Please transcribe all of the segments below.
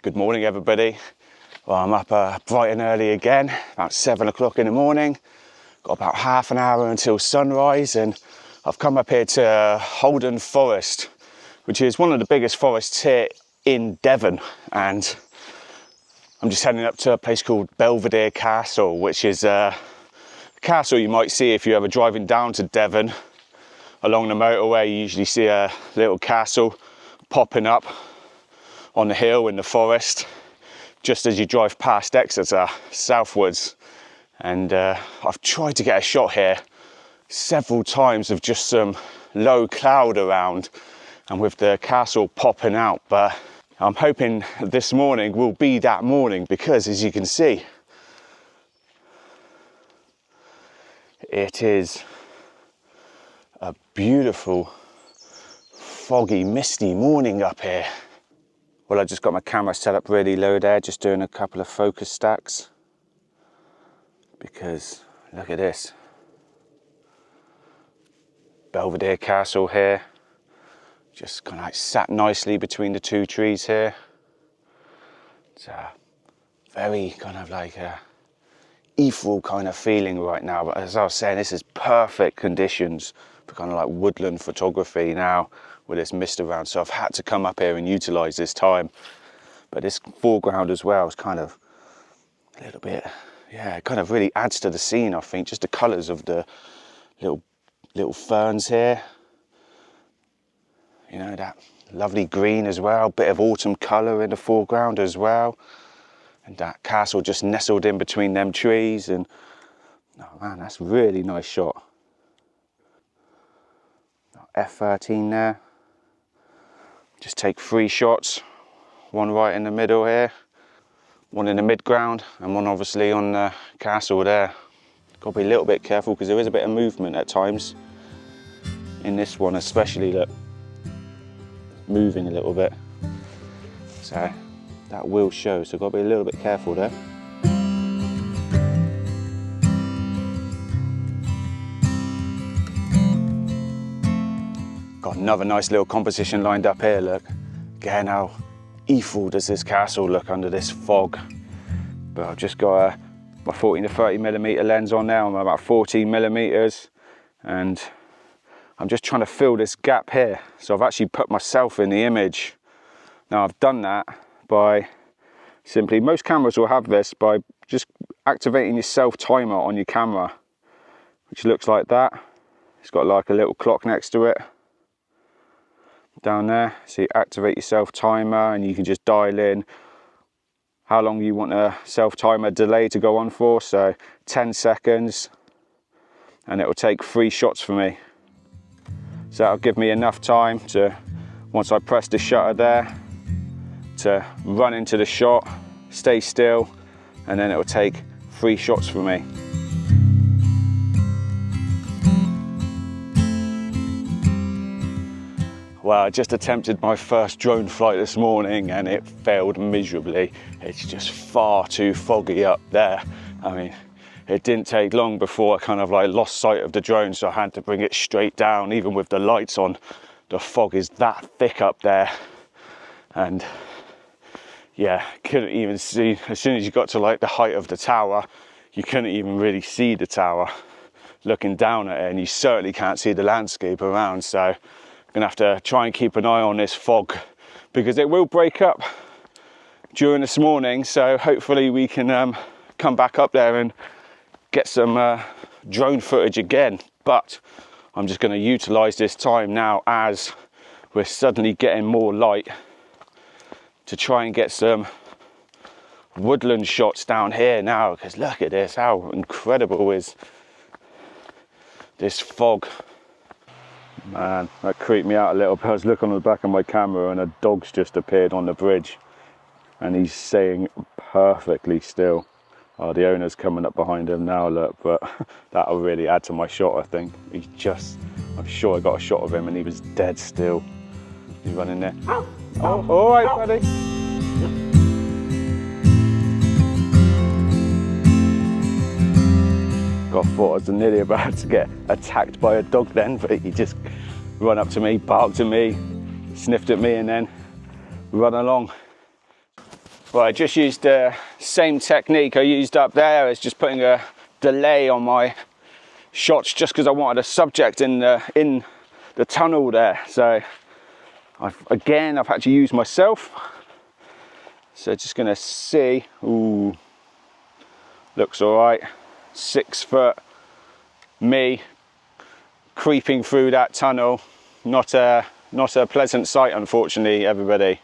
Good morning, everybody. Well, I'm up bright and early again, about 7 o'clock in the morning. Got about half an hour until sunrise, and I've come up here to Haldon Forest, which is one of the biggest forests here in Devon. And I'm just heading up to a place called Belvedere Castle, which is a castle you might see if you're ever driving down to Devon. Along the motorway, you usually see a little castle popping up on the hill in the forest, just as you drive past Exeter southwards. And I've tried to get a shot here several times of just some low cloud around and with the castle popping out, but I'm hoping this morning will be that morning, because as you can see, it is a beautiful foggy, misty morning up here. Well, I just got my camera set up really low there, just doing a couple of focus stacks, because look at this. Belvedere Castle here, just kind of like sat nicely between the two trees here. It's a very kind of like a ethereal kind of feeling right now, but as I was saying, this is perfect conditions for kind of like woodland photography now with this mist around, so I've had to come up here and utilize this time. But this foreground as well is kind of a little bit, yeah, it kind of really adds to the scene, I think, just the colors of the little ferns here, you know, that lovely green as well, bit of autumn color in the foreground as well, and that castle just nestled in between them trees. And oh man, that's a really nice shot. F13 there. Just take 3 shots, one right in the middle here, one in the mid-ground, and one obviously on the castle there. Got to be a little bit careful because there is a bit of movement at times in this one, especially, look, moving a little bit, so that will show, so got to be a little bit careful there. Got another nice little composition lined up here, look. Again, how ethereal does this castle look under this fog. But I've just got my 14 to 30mm lens on now. I'm about 14mm, and I'm just trying to fill this gap here. So I've actually put myself in the image. Now I've done that by simply, most cameras will have this, by just activating your self timer on your camera, which looks like that. It's got like a little clock next to it down there, so you activate your self timer and you can just dial in how long you want a self timer delay to go on for, so 10 seconds, and it will take 3 shots for me. So that'll give me enough time to, once I press the shutter there, to run into the shot, stay still, and then it will take 3 shots for me. Well, I just attempted my first drone flight this morning and it failed miserably. It's just far too foggy up there. I mean, it didn't take long before I kind of like lost sight of the drone, so I had to bring it straight down. Even with the lights on, the fog is that thick up there. And yeah, couldn't even see, as soon as you got to like the height of the tower, you couldn't even really see the tower looking down at it, and you certainly can't see the landscape around. So gonna have to try and keep an eye on this fog, because it will break up during this morning, so hopefully we can come back up there and get some drone footage again. But I'm just going to utilize this time now, as we're suddenly getting more light, to try and get some woodland shots down here now, because look at this, how incredible is this fog. Man, that creeped me out a little bit. I was looking on the back of my camera and a dog's just appeared on the bridge and he's staying perfectly still. Oh, the owner's coming up behind him now, look, but that'll really add to my shot, I think. He's just, I'm sure I got a shot of him and he was dead still. He's running there. Oh, all right, buddy. God, I thought I was nearly about to get attacked by a dog then, but he just ran up to me, barked at me, sniffed at me, and then run along. Well, I just used the same technique I used up there. It's just putting a delay on my shots just because I wanted a subject in the tunnel there. So I've had to use myself. So just gonna see. Ooh, looks all right. 6 foot me creeping through that tunnel. Not a pleasant sight, unfortunately, everybody.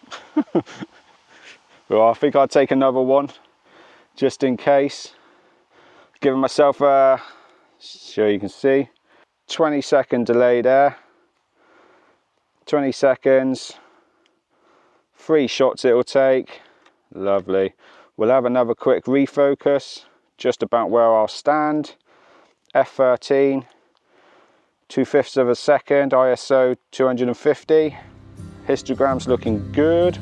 Well, I think I'll take another one just in case. Giving myself a, so you can see, 20-second delay there. 20 seconds. 3 shots it will take. Lovely. We'll have another quick refocus just about where I'll stand. F13, 2/5 of a second, ISO 250. Histogram's looking good.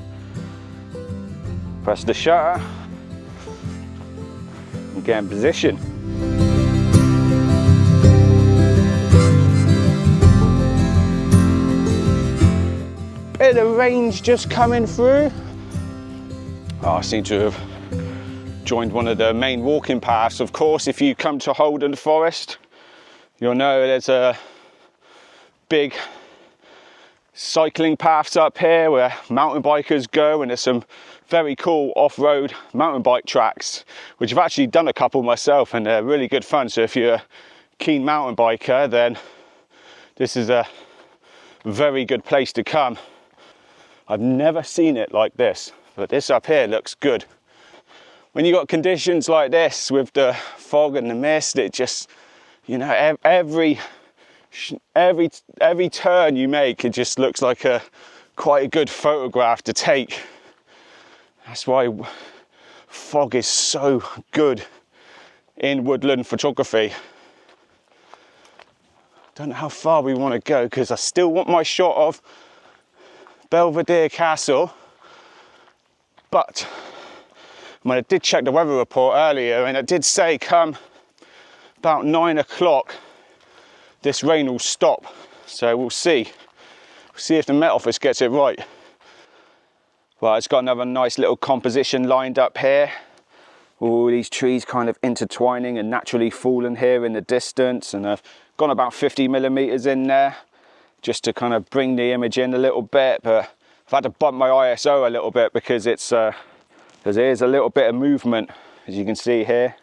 Press the shutter and get in position. Bit of range just coming through. Oh, I seem to have joined one of the main walking paths. Of course, if you come to Haldon Forest, you'll know there's a big cycling paths up here where mountain bikers go, and there's some very cool off-road mountain bike tracks, which I've actually done a couple myself, and they're really good fun. So if you're a keen mountain biker, then this is a very good place to come. I've never seen it like this, but this up here looks good. When you got conditions like this with the fog and the mist, it just, you know, every turn you make, it just looks like quite a good photograph to take. That's why fog is so good in woodland photography. Don't know how far we want to go because I still want my shot of Belvedere Castle, but I did check the weather report earlier and it did say come about 9 o'clock this rain will stop. So we'll see. We'll see if the Met Office gets it right. Well, it's got another nice little composition lined up here. All these trees kind of intertwining and naturally falling here in the distance, and I've gone about 50 millimeters in there just to kind of bring the image in a little bit, but I've had to bump my ISO a little bit because there is a little bit of movement, as you can see here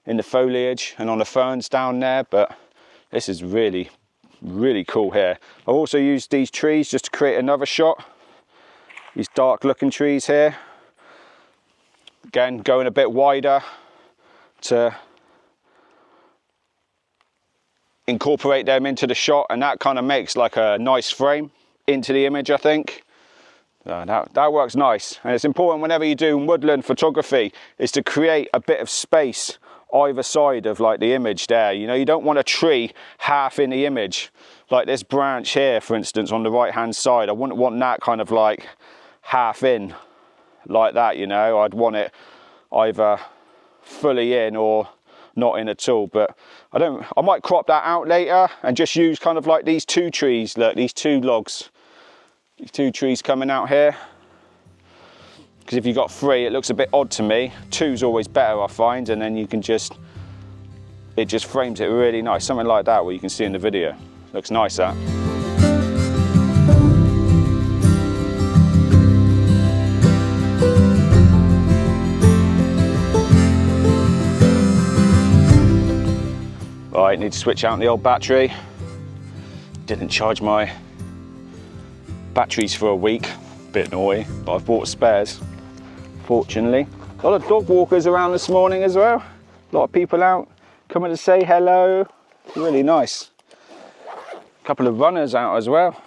in the foliage and on the ferns down there, but this is really, really cool here. I also used these trees just to create another shot. These dark looking trees here. Again, going a bit wider to incorporate them into the shot, and that kind of makes like a nice frame into the image, I think. That works nice. And it's important whenever you do woodland photography is to create a bit of space either side of like the image there. You know, you don't want a tree half in the image. Like this branch here, for instance, on the right hand side, I wouldn't want that kind of like half in like that, you know. I'd want it either fully in or not in at all. But I might crop that out later and just use kind of like these 2 trees. Look, these 2 logs, these 2 trees coming out here, because if you've got 3 it looks a bit odd to me. 2's always better, I find, and then you can just, it just frames it really nice. Something like that, what you can see in the video. Looks nice, that. Right, need to switch out the old battery. Didn't charge my batteries for a week. Bit annoying, but I've bought spares, fortunately. A lot of dog walkers around this morning as well. A lot of people out coming to say hello. Really nice. A couple of runners out as well.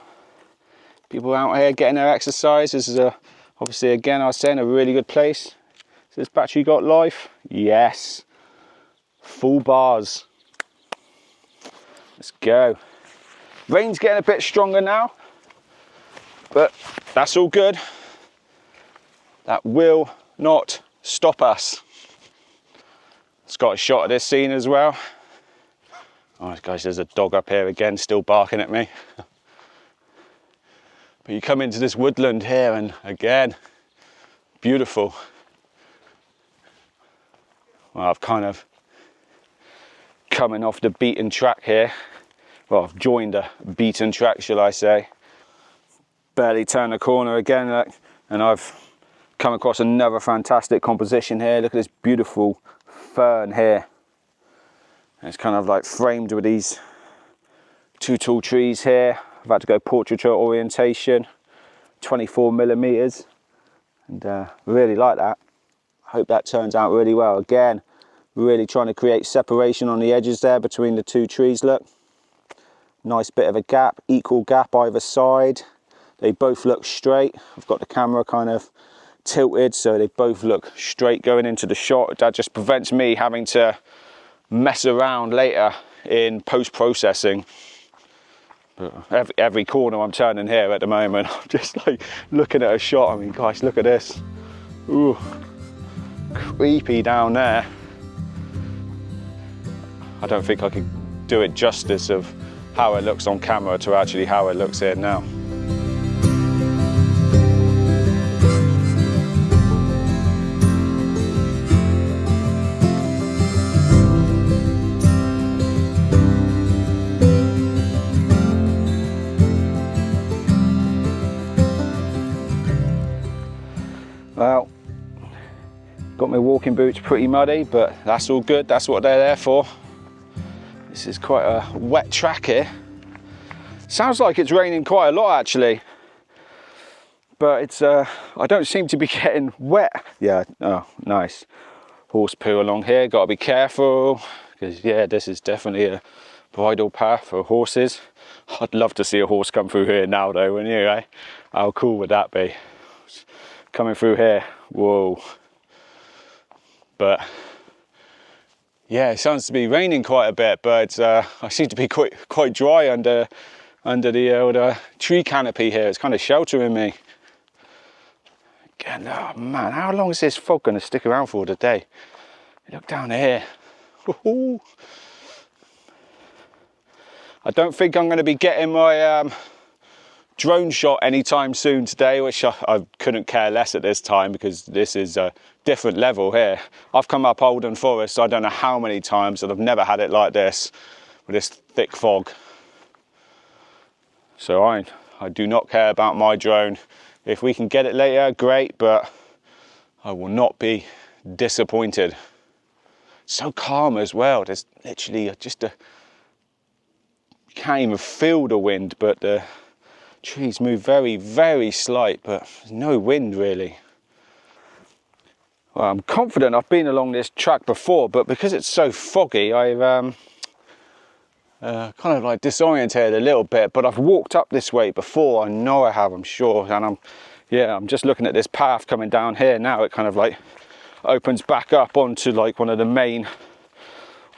People out here getting their exercise. This is obviously, again, I was saying, a really good place. Has this battery got life? Yes. Full bars. Let's go. Rain's getting a bit stronger now, but that's all good. That will not stop us. Let's got a shot of this scene as well. Oh guys, there's a dog up here again, still barking at me. But you come into this woodland here and again, beautiful. Well, I've kind of coming off the beaten track here. Well, I've joined a beaten track, shall I say. Barely turned the corner again, and I've come across another fantastic composition here. Look at this beautiful fern here. And it's kind of like framed with these two tall trees here. I've had to go portraiture orientation, 24mm, and really like that. Hope that turns out really well. Again, really trying to create separation on the edges there between the two trees. Look, nice bit of a gap, equal gap either side. They both look straight. I've got the camera kind of tilted so they both look straight going into the shot. That just prevents me having to mess around later in post-processing. Every corner I'm turning here at the moment, I'm just like looking at a shot. I mean, guys, look at this. Ooh, creepy down there. I don't think I could do it justice of how it looks on camera to actually how it looks here now. Well, got my walking boots pretty muddy, but that's all good. That's what they're there for. This is quite a wet track here. Sounds like it's raining quite a lot actually, but it's I don't seem to be getting wet. Yeah, oh, nice. Horse poo along here, got to be careful, because yeah, this is definitely a bridle path for horses. I'd love to see a horse come through here now though, wouldn't you, eh? How cool would that be? Coming through here, whoa. But yeah, it sounds to be raining quite a bit, but I seem to be quite dry under the tree canopy here. It's kind of sheltering me. Again, oh man, how long is this fog going to stick around for today? Look down here. Woohoo. I don't think I'm going to be getting my drone shot anytime soon today, which I couldn't care less at this time, because this is a different level here. I've come up Haldon Forest I don't know how many times, and I've never had it like this with this thick fog. So I do not care about my drone. If we can get it later, great, but I will not be disappointed. So calm as well. There's literally just you can't even feel the wind, but the trees move very, very slight, but there's no wind really. Well, I'm confident I've been along this track before, but because it's so foggy, I've kind of like disoriented a little bit. But I've walked up this way before. I know I have, I'm sure. And I'm just looking at this path coming down here now. It kind of like opens back up onto like one of the main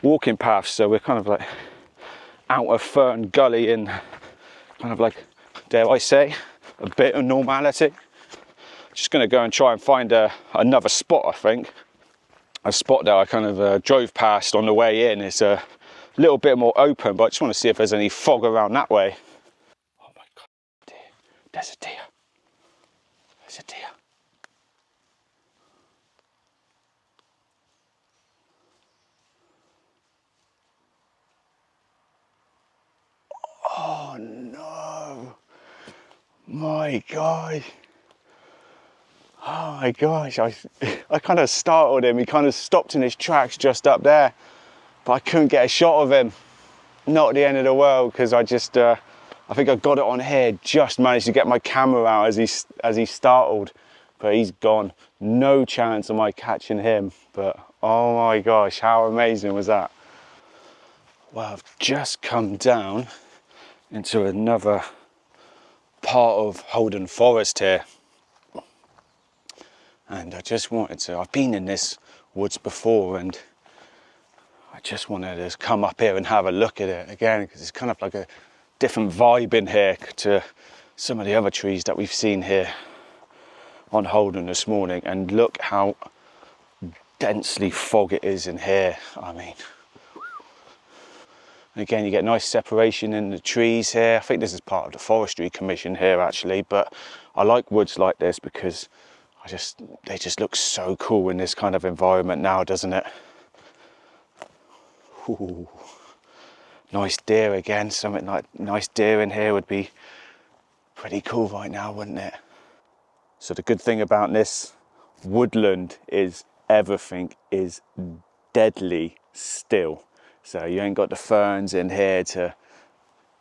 walking paths. So we're kind of like out of Fern Gully in kind of like, dare I say, a bit of normality. Just going to go and try and find another spot, I think. A spot that I kind of drove past on the way in. It's a little bit more open, but I just want to see if there's any fog around that way. Oh my God, dear. There's a deer. There's a deer. Oh no. My God. Oh my gosh, I kind of startled him. He kind of stopped in his tracks just up there, but I couldn't get a shot of him. Not the end of the world, because I just, I think I got it on here, just managed to get my camera out as he startled, but he's gone. No chance of my catching him, but oh my gosh, how amazing was that? Well, I've just come down into another part of Haldon Forest here. And I just wanted to, I've been in this woods before, and I just wanted to come up here and have a look at it again, because it's kind of like a different vibe in here to some of the other trees that we've seen here on Haldon this morning. And look how densely fog it is in here. I mean, and again, you get nice separation in the trees here. I think this is part of the forestry commission here actually, but I like woods like this because they just look so cool in this kind of environment now, doesn't it? Ooh. Nice deer again. Something like nice deer in here would be pretty cool right now, wouldn't it? So the good thing about this woodland is everything is deadly still. So you ain't got the ferns in here to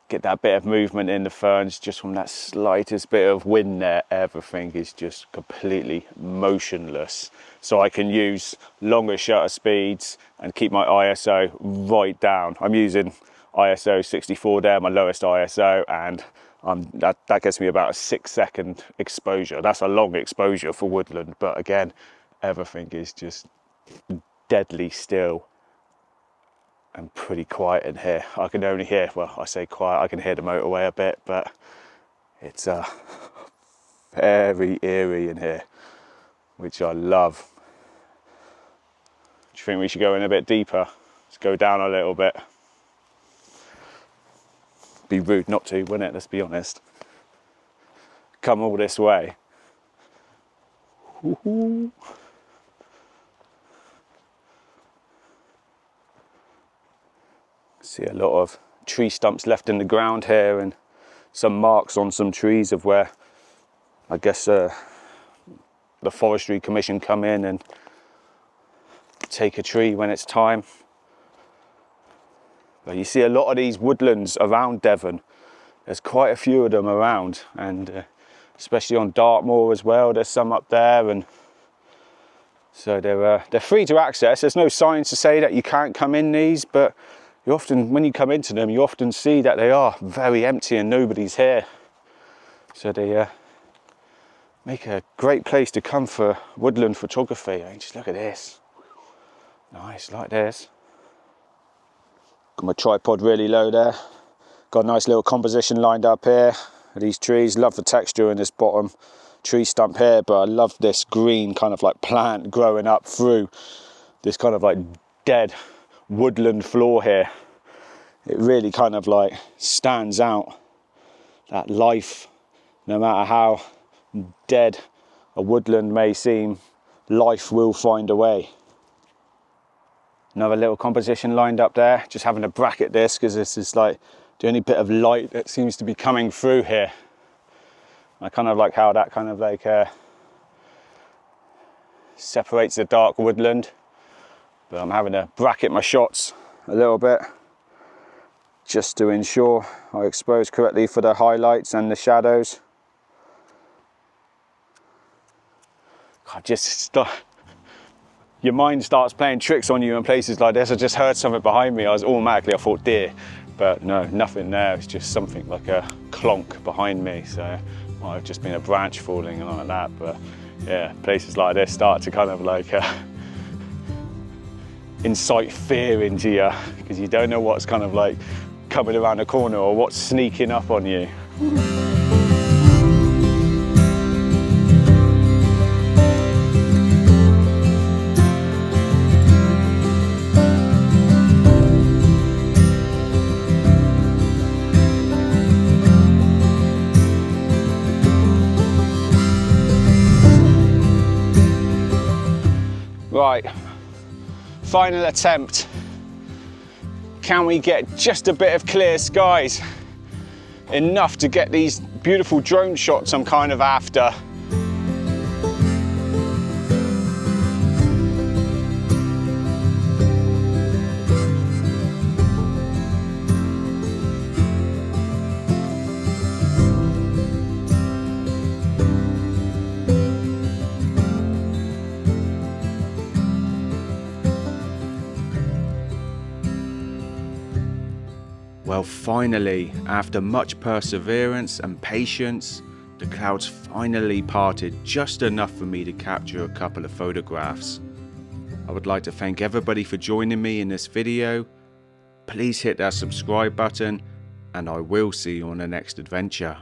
get that bit of movement in the ferns just from that slightest bit of wind there. Everything is just completely motionless. So I can use longer shutter speeds and keep my ISO right down. I'm using ISO 64 there, my lowest ISO, and that gets me about a 6-second exposure. That's a long exposure for woodland, but again, everything is just deadly still and pretty quiet in here. I can only hear, well, I say quiet, I can hear the motorway a bit, but it's very eerie in here, which I love. Do you think we should go in a bit deeper? Let's go down a little bit. Be rude not to, wouldn't it? Let's be honest. Come all this way. Woo-hoo. See a lot of tree stumps left in the ground here, and some marks on some trees of where I guess the Forestry Commission come in and take a tree when it's time. But you see a lot of these woodlands around Devon. There's quite a few of them around, and especially on Dartmoor as well. There's some up there, and so they're free to access. There's no signs to say that you can't come in these, but you often, when you come into them, you often see that they are very empty and nobody's here. So they make a great place to come for woodland photography. I mean, just look at this. Nice, like this. Got my tripod really low there. Got a nice little composition lined up here. These trees, love the texture in this bottom tree stump here, but I love this green kind of like plant growing up through this kind of like dead woodland floor here. It really kind of like stands out, that life, no matter how dead a woodland may seem, life will find a way. Another little composition lined up there, just having to bracket this because this is like the only bit of light that seems to be coming through here. I kind of like how that kind of like separates the dark woodland, but I'm having to bracket my shots a little bit just to ensure I expose correctly for the highlights and the shadows. Your mind starts playing tricks on you in places like this. I just heard something behind me. I thought deer, but no, nothing there. It's just something like a clonk behind me. So it might have just been a branch falling and like that. But yeah, places like this start to kind of like incite fear into you, because you don't know what's kind of like coming around the corner or what's sneaking up on you. Right, final attempt. Can we get just a bit of clear skies? Enough to get these beautiful drone shots I'm kind of after. Well, finally, after much perseverance and patience, the clouds finally parted just enough for me to capture a couple of photographs. I would like to thank everybody for joining me in this video. Please hit that subscribe button, and I will see you on the next adventure.